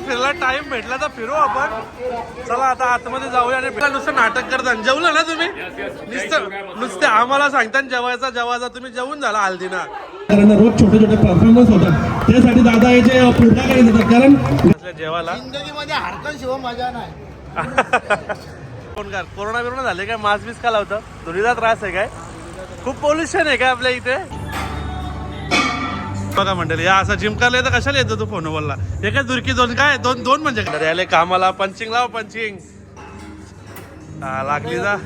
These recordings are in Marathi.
फिरला टाइम भेटला तर फिरू आपण. चला आता आतमध्ये जाऊया. आणि नुसतं नाटक करता. जेवलं ना तुम्ही? नुसते आम्हाला सांगता जेवायचा तुम्ही जेवून झाला हल्दीना. कारण रोज छोटे छोटे परफॉर्मन्स होतात त्यासाठी दादा याचे पुढाकार घेतात. कारण जेवायला जिंदगीमध्ये हरकत शिव मजा नाही. कोण काय कोरोना बिरोना झाले काय? मास्क बिस्क लावतं? धुळीचा त्रास आहे काय? खूप पोल्युशन आहे काय आपल्या इथे? बघा मंडळी या असं जिम करायला तर कशाला येतो तू फोन बोलला? एकच दुरकी दोन काय दोन म्हणजे याले कामाला पंचिंग लाव पंचिंग लागली जा.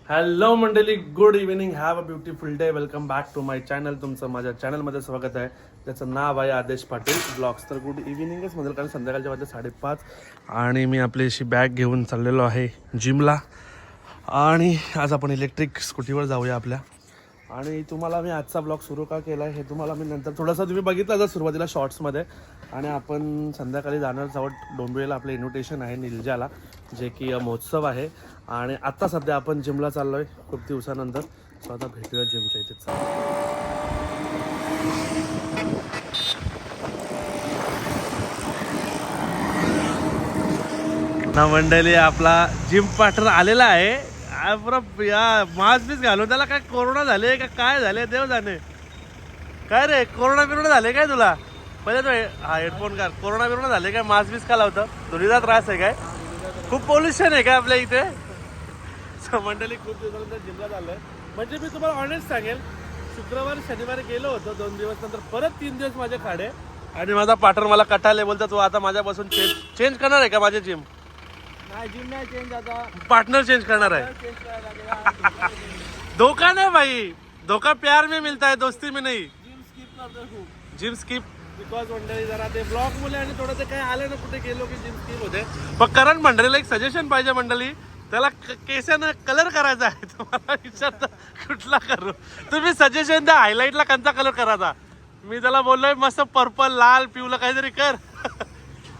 हॅलो मंडळी, good evening, have a beautiful day. Welcome back to my channel. तुमचं माझ्या चॅनलमध्ये स्वागत आहे. त्याचं नाव आहे आदेश पाटील ब्लॉग्स. तर गुड इव्हिनिंगच म्हणेल कारण संध्याकाळच्या वाजले 5:30 आणि मी आपली अशी बॅग घेऊन चाललेलो आहे जिमला. आणि आज आपण इलेक्ट्रिक स्कूटीवर जाऊया आपल्या. आणि तुम्हाला मी आजचा ब्लॉग सुरू का केला आहे हे तुम्हाला मी नंतर थोडंसं तुम्ही बघितलं जर सुरुवातीला शॉर्ट्समध्ये. आणि आपण संध्याकाळी जाणार आहोत डोंबिवलीला. आपलं इन्व्हिटेशन आहे निलजाला, जे की महोत्सव आहे. आणि आत्ता सध्या आपण जिमला चाललो आहे खूप दिवसानंतर. सो आता भेटूया जिमच्या इथेच. ना मंडळी आपला जिम पार्टनर आलेला आहे. या मास्क बीस घालून त्याला काय कोरोना झाले का काय झाले देव जाणे. काय रे कोरोना बिरोना झाले काय तुला? पहिले तो हा हेडफोन काढ. कोरोना बिरोना झाले काय? मास्क बीस का लावतं? धुळीचा त्रास आहे काय? खूप पोल्युशन आहे काय आपल्या इथे? मंडळी खूप दिवसानंतर जिमला चाललोय. म्हणजे मी तुम्हाला ऑनेस्ट सांगेल, शुक्रवार शनिवारी गेलो होतो 2 दिवस, नंतर परत 3 दिवस माझे खाडे. आणि माझा पार्टनर मला कटाले बोलतो तू आता माझ्यापासून चेंज करणार आहे का माझे जिम? नाही जिम नाही चेंज, आता पार्टनर चेंज करणार आहे. धोखा नाही भाई, धोखा प्यार में मिलता है, दोस्ती में नहीं. जिम स्किप करतो खूप. जिम स्किप बिकॉज मंडळी जरा ते ब्लॉग मुले आणि थोडं ते काय आलं ना कुठे गेलो की जिम स्किप होते. पण करण मंडळीला एक सजेशन पाहिजे मंडळी. त्याला केसानं कलर करायचा आहे. तुम्हाला विचारता कुठला करू? तुम्ही सजेशन द्या. हायलाईटला कोणता कलर करायचा? मी त्याला बोललोय मस्त पर्पल लाल पिवला काहीतरी कर.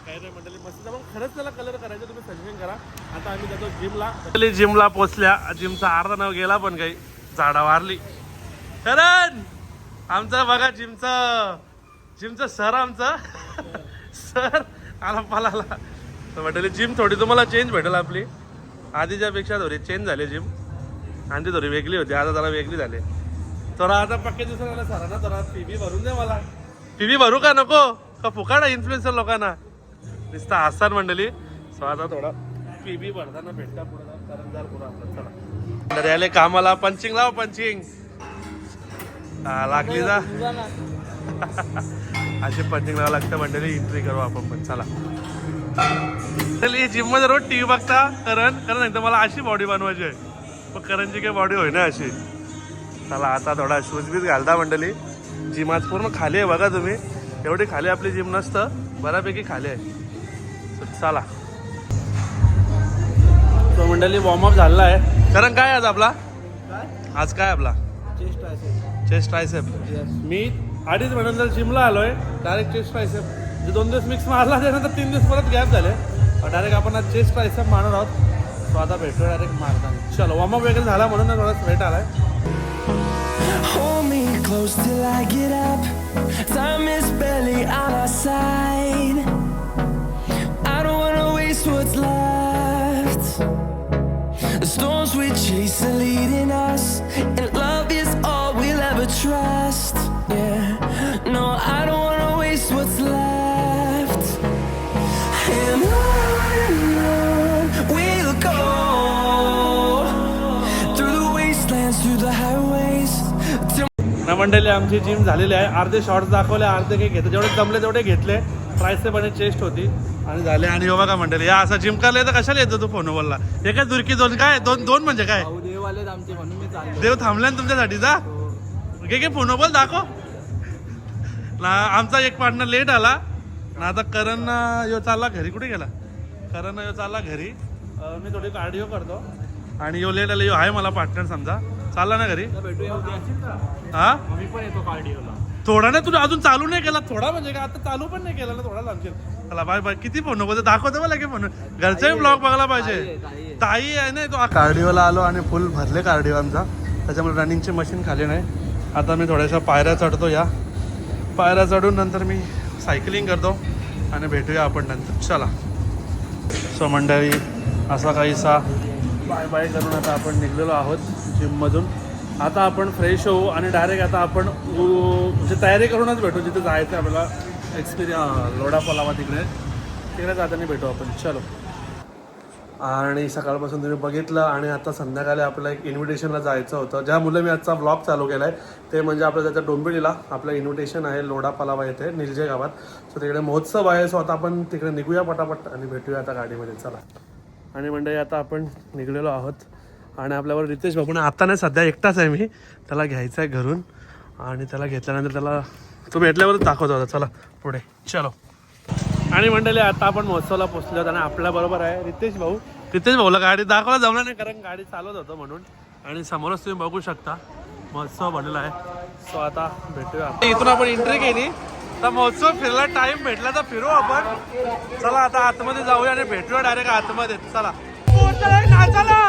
काय नाही मंडळी मस्त. मग खरंच त्याला कलर करायचं, तुम्ही सजेशन करा. आता आम्ही जातो जिमला. जिमला पोचल्या. जिमचा अर्धा नाव गेला पण काही झाडा वारली. करण आमचं बघा जिमचं सर आमचं सर आला पलाला. तर म्हटलं जिम थोडी तुम्हाला चेंज भेटेल आपली. आधीच्या पेक्षा थोडी चेंज झाली जिम. आणि ती थोडी वेगळी होती, आता जरा वेगळी झाली. तर आता पक्के दुसऱ्याला सरांना जरा पीबी भरून दे मला. पीबी भरू का नको का फुकाडा इन्फ्लुएन्सर लोकांना नुसतं आसान मंडळी. सो आता थोडा पीबी भरताना भेटता पुढे करंजार पुरा आपलं. चला तर याले कामाला पंचिंग लाव पंचिंग लागली जा. अशी पंचिंग लावा लागतं मंडळी. एंट्री करू आपण पण. चला जिम मध्ये रोज टीव्ही बघता करण एकदा मला अशी बॉडी बनवायची आहे. पण करणची काही बॉडी होय ना अशी. चला आता थोडा शूज बीज घालता मंडळी. जिम आज पूर्ण खाली आहे बघा तुम्ही. एवढी खाली आपली जिम नसतं, बऱ्यापैकी खाली आहे. चला तो मंडळी वॉर्मअप झालेला आहे. कारण काय आज आपला आज काय आपला चेस्ट ट्रायसेप. मी 2.5 महिन्यानंतर जिमला आलोय. Direct chest tricep. 2 दिवस मिक्स मारला त्यानंतर 3 दिवस परत गॅप झाले. डायरेक्ट आपण आज चेस्ट ट्रायसेप मारणार आहोत. तो आता भेटतो डायरेक्ट मारताना. चलो वॉर्मअप वगैरे झाला म्हणून थोडा स्वेट आलाय. Hold me close till I get up. Time is barely on our side. I don't wanna waste what's left. The storms we chase are leading us, and love is all we'll ever trust. Yeah, no, I don't wanna waste what's left. And on we'll go, through the wastelands, through the highways. ना मंडळी आमची जिम झालेली आहे. अर्धे शॉर्ट्स दाखवले, अर्धे काही घेतले. जेवढे जमले तेवढे घेतले. ट्रायसेप आणि चेस्ट होती आणि झाले. आणि हो बघा मंडळी या असं जिम करायला तर कशाला येतो तू फोन बोलला? एकच दुरकी दोन काय दोन म्हणजे काय? देववाले आमचे म्हणून मी चाललो. देव थांबला ना तुमच्यासाठी जा. घे फोन बोल दाखव ना. आमचा एक पार्टनर लेट आला ना. आता करण यो चालला घरी. कुठे गेला करण? यो चालला घरी. मी थोडी कार्डिओ करतो आणि यो लेट आला. यो आहे मला पार्टनर समजा. चालला ना घरी. भेटूया उद्या. हा मी पण येतो कार्डिओला. थोडा नाही तुला अजून चालू नाही केला थोडा म्हणजे काय आता चालू पण नाही केला ना थोडा लांबशील चला बाय बाय किती फोन नको दाखवतो मला की म्हणून घरचाही ब्लॉग बघायला पाहिजे ताई आहे ना तो कार्डिओला आलो आणि फुल भरले कार्डिओ आमचा त्याच्यामुळे रनिंगची मशीन खाली नाही आता मी थोड्याशा पायऱ्या चढतो या पायऱ्या चढून नंतर मी सायकलिंग करतो आणि भेटूया आपण नंतर चला सो मंडळी असा काहीसा बाय बाय करून आता आपण निघलेलो आहोत जिममधून आता आपण फ्रेश होऊ आणि डायरेक्ट आता आपण म्हणजे तयारी करूनच भेटू जिथे जायचं आहे आपल्याला एक्सपिरियन्स लोढा पलावा तिकडे जाताना भेटू आपण चलो आणि सकाळपासून तुम्ही बघितलं आणि आता संध्याकाळी आपल्याला एक इन्व्हिटेशनला जायचं होतं ज्या मुलं मी आजचा ब्लॉग चालू केला आहे ते म्हणजे आपल्या त्याच्या डोंबिवलीला आपलं इन्व्हिटेशन आहे लोढा पलावा येथे निलजे गावात सो तिकडे महोत्सव आहे सो आता आपण तिकडे निघूया पटापट आणि भेटूया आता गाडीमध्ये चला आणि मंडळी आता आपण निघलेलो आहोत आणि आपल्यावर रितेश बाबू आता नाही सध्या एकटाच आहे मी त्याला घ्यायचं आहे घरून आणि त्याला घेतल्यानंतर त्याला तो भेटल्यावरच दाखवतो होता चला पुढे चलो आणि मंडळी आता आपण महोत्सवला पोहोचलो होतो आणि आपल्याबरोबर आहे रितेश भाऊला गाडी दाखवायला जमलं नाही कारण गाडी चालवत होतं म्हणून आणि समोरच तुम्ही बघू शकता महोत्सव बनलेला आहे सो आता भेटूया इथून आपण एंट्री केली तर महोत्सव फिरला टाइम भेटला तर फिरू आपण चला आता आतमध्ये जाऊया आणि भेटूया डायरेक्ट आतमध्ये चला नाचाला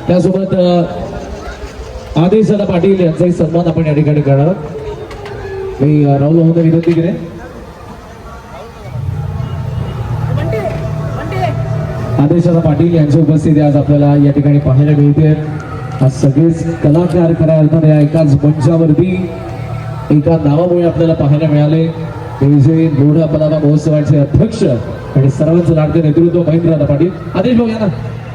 त्यासोबत आदेश दादा पाटील यांचाही सन्मान आपण या ठिकाणी करणार आहोत मी राहुल भाऊंना विनंती केली आदेश दादा पाटील यांची उपस्थिती आज आपल्याला या ठिकाणी पाहायला मिळते आज सगळेच कलाकार खऱ्या अर्थाने या एकाच मंचावरती एका नावामुळे आपल्याला पाहायला मिळाले ते लोढा पलावा महोत्सवाचे अध्यक्ष आणि सर्वांचं लाडके नेतृत्व महेंद्र दादा पाटील आदेश भाऊ या ना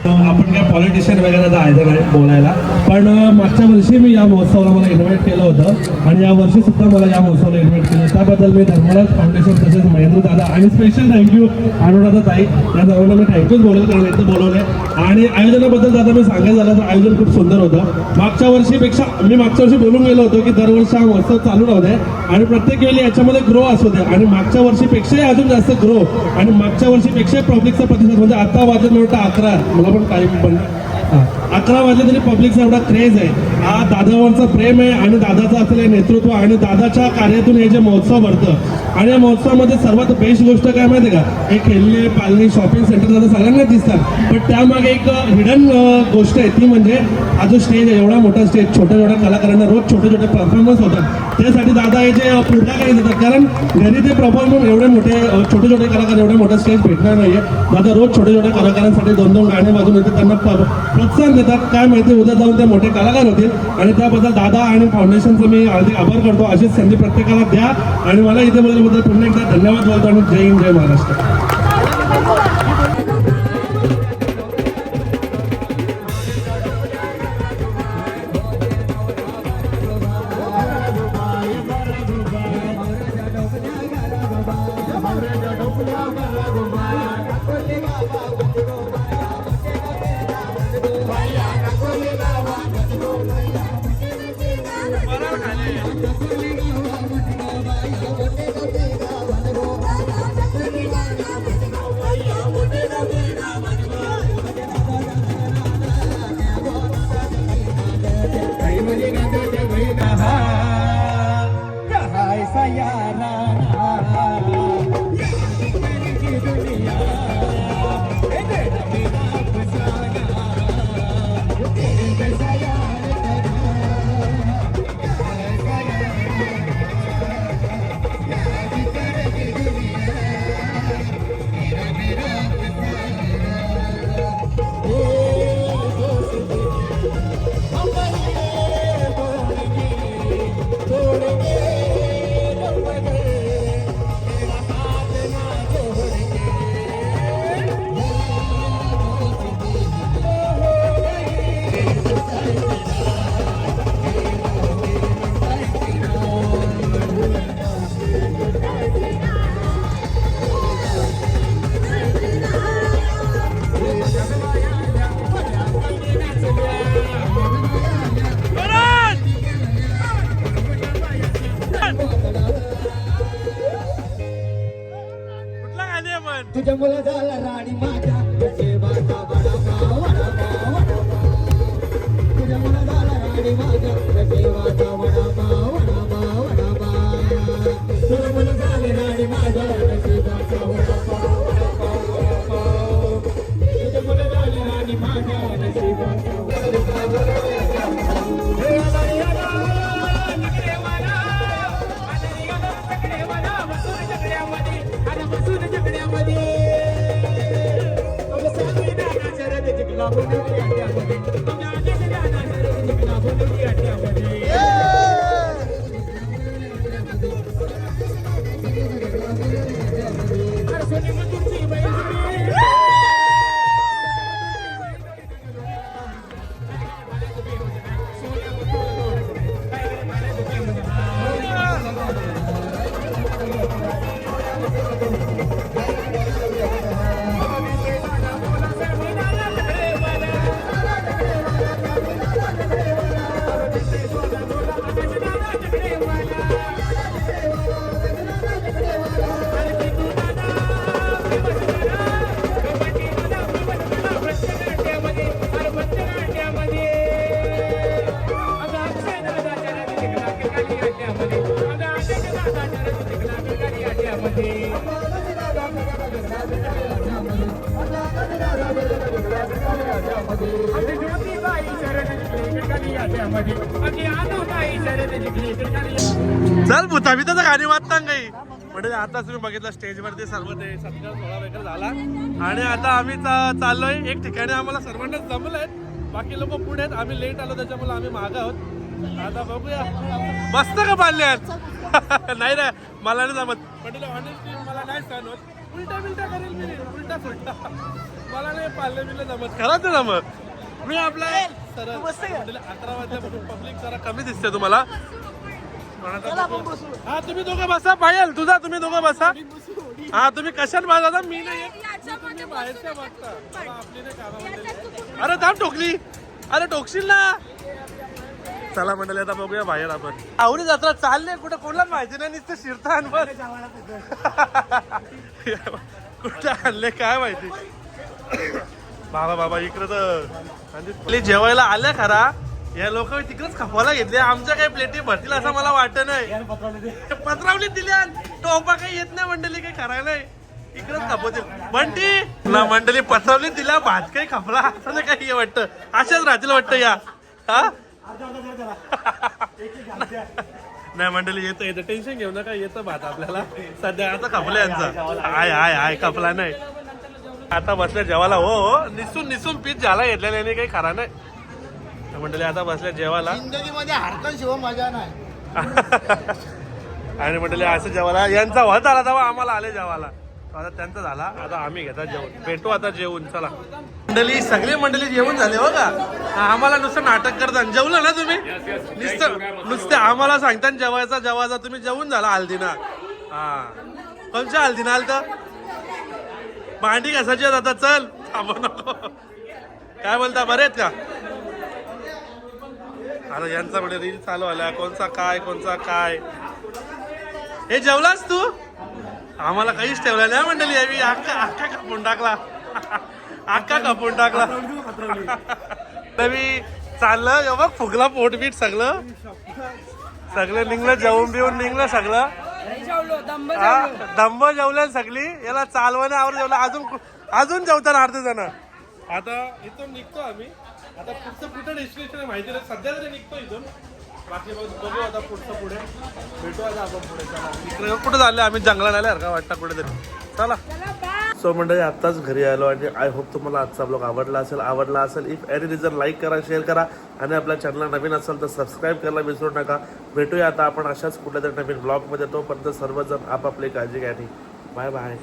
आपण काय पॉलिटिशियन वगैरे जायचं नाही बोलायला पण मागच्या वर्षी मी या महोत्सवाला मला इन्व्हाइट केलं होतं आणि या वर्षी सुद्धा मला या महोत्सवाला इन्व्हाइट केलं त्याबद्दल मी धर्मराज फाउंडेशन तसेच महेंद्र दादा आणि स्पेशल थँक्यू अनुराधा ताई या सर्वांना मी थँक्यूच बोलेल कारण इथं बोलवलंय आणि आयोजनाबद्दल दादा मी सांगायचं झालं तर आयोजन खूप सुंदर होतं मागच्या वर्षी बोलून गेलो होतो की दरवर्षी हा महोत्सव चालू राहू दे आणि प्रत्येक वेळी याच्यामध्ये ग्रो असू दे आणि मागच्या वर्षीपेक्षाही अजून जास्त ग्रो आणि मागच्या वर्षीपेक्षा पब्लिकचा प्रतिसाद म्हणजे आता वाजत मोठा 11 मला पण काही पण 11 वाजले तरी पब्लिकचा एवढा क्रेज आहे हा दादावरचं प्रेम आहे आणि दादाचं असलेलं नेतृत्व आणि दादाच्या कार्यातून हे जे महोत्सव भरतं आणि या महोत्सवामध्ये सर्वात बेस्ट गोष्ट काय माहिती आहे का हे खेळणे पालणी शॉपिंग सेंटर दादा सगळ्यांनाच दिसतात पण त्यामागे एक हिडन गोष्ट आहे ती म्हणजे हा जो स्टेज आहे एवढा मोठा स्टेज छोट्या छोट्या कलाकारांना रोज छोटे छोटे परफॉर्मन्स होतात त्यासाठी दादा हे जे पुढाकार देतात कारण घरी ते परफॉर्मन्स एवढे मोठे छोटे छोटे कलाकार एवढे मोठा स्टेज भेटणार नाहीये दादा रोज छोटे छोटे कलाकारांसाठी 2-2 गाणे वाजून येते त्यांना प्रोत्साहन देतात काय माहिती उद्या जाऊन ते मोठे कलाकार होतील आणि त्याबद्दल दादा आणि फाउंडेशनचं मी हार्दिक आभार करतो अशीच संधी प्रत्येकाला द्या आणि मला इथे बोलल्याबद्दल पुन्हा एकदा धन्यवाद बोलतो आणि जय हिंद जय महाराष्ट्र कुठला गाणी आहे पण तुझ्या मुला झाला राणी माझ्या जेवाचा वडापाव वडापाव वडापाव तुझ्या मुला झाला राणी माझ्या जेवाचा वडापाव वडापाव वडापाव तुझ्या मुला झाले राणी माझ्या जेवाचा वडापाव वडापाव तुझ्या मुला झाले राणी माझ्या जेवाचा चल भूता बिताचं गाणी वाचता काही म्हणजे आता तुम्ही बघितलं स्टेजवरती सर्व ते सत्कार सोहळा वगैरे झाला आणि आता आम्ही चाललोय एक ठिकाणी आम्हाला सर्वांना जमलंय बाकी लोक पुढे आहेत आम्ही लेट आलो त्याच्यामुळे आम्ही मागं आहोत आता बघूया मस्त का पाळल्यात नाही रे मला नाही जमत म्हटलं ऑनेस्टली मला नाही सहन होत उलटा बिलटा करेल मी उलटा सुलटा मला नाही पाळले बिल्ले जमत खरंच नाही जमत मी आपला सर 11 वाजल्यापासून पब्लिक जरा कमी दिसते तुम्हाला हा तुम्ही दोघं बसा पायल तुझा तुम्ही दोघं बसा हा तुम्ही कशात बसा मी नाही तुम्ही बाहेरच्या बघता आपली नाही कामामध्ये अरे थांब टोकली अरे टोकशील ना चला मंडळी आता बघूया बाहेर आपण आवडी जत्रा चालले कुठं कोणालाच माहिती नाही नुसतं शिरतान कुठं आणले काय माहिती बाबा बाबा इकडं तर जेवायला आल्या खरा या लोक तिकडेच खपवायला घेतले आमच्या काही प्लेटी भरतील असं मला वाटत नाही पत्रावली दिल्या टोपा काही येत नाही मंडळी काही करायला इकडेच खपवतील बंटी ना मंडळी पत्रावली दिल्या भात काही खपला असं काही वाटतं अशाच राहतील वाटतं या हा नाही मंडळी येतं टेन्शन घेऊ नका येतं भात आपल्याला सध्या आता खपला यांचा आय खपला नाही आता बसल्या जेवायला हो निसून पीठ झाला घेतलेला याने काही खरा नाही मंडळी आता बसल्या जेवायला जिंदगीमध्ये हरकत शिव मजा नाही आणि मंडळी असं जेवायला यांचा वध आला तेव्हा आम्हाला आले जेवायला आता त्यांचा झाला आता आम्ही घेतात जेवण भेटू आता जेवून चला मंडळी सगळी मंडळी जेवण झाले हो का आम्हाला नुसतं नाटक करतात जेवलं ना तुम्ही नुसते आम्हाला सांगता जेवायचा तुम्ही जेवून झाला हल्दीना हा कोणच्या हल्दीना आल तर भांडी घासायची आता चल थांबू नको काय बोलता बरे आहेत का आता यांचा पुढे रील चालू आला, कोणचा काय. हे जेवलास तू? आम्हाला काहीच ठेवलं नाही मंडळी, आम्ही अख्खा कापून टाकला. तर मी चाललं बघ, फुगला पोटबीट सगळं निघलं, जेवून बिवून निघलं सगळं. दंब जेवल्या सगळी, याला चालवण्यावर जेवलं, अजून जेवताना अर्धे जण. आता इथून निघतो आम्ही. आता पुढचं कुठं डेस्टिनेशन आहे माहिती नाही, सध्या तरी निघतो इथून. बाकी बघू आता पुढे भेटू आता आपण पुढे. चला इकडे कुठं झालं, आम्ही जंगलात आल्यासारखं वाटतं कुठेतरी. चला. सो मंडळी आत्ताच घरी आलो आणि आय होप तुम्हाला आजचा ब्लॉग आवडला असेल. इफ एनी रिझन लाईक करा, शेअर करा आणि आपल्या चॅनलला नवीन असेल तर सबस्क्राईब करायला विसरू नका. भेटूया आता आपण अशाच कुठल्या तरी नवीन ब्लॉगमध्ये. तोपर्यंत सर्वजण आपापली काळजी घ्या. Bye bye.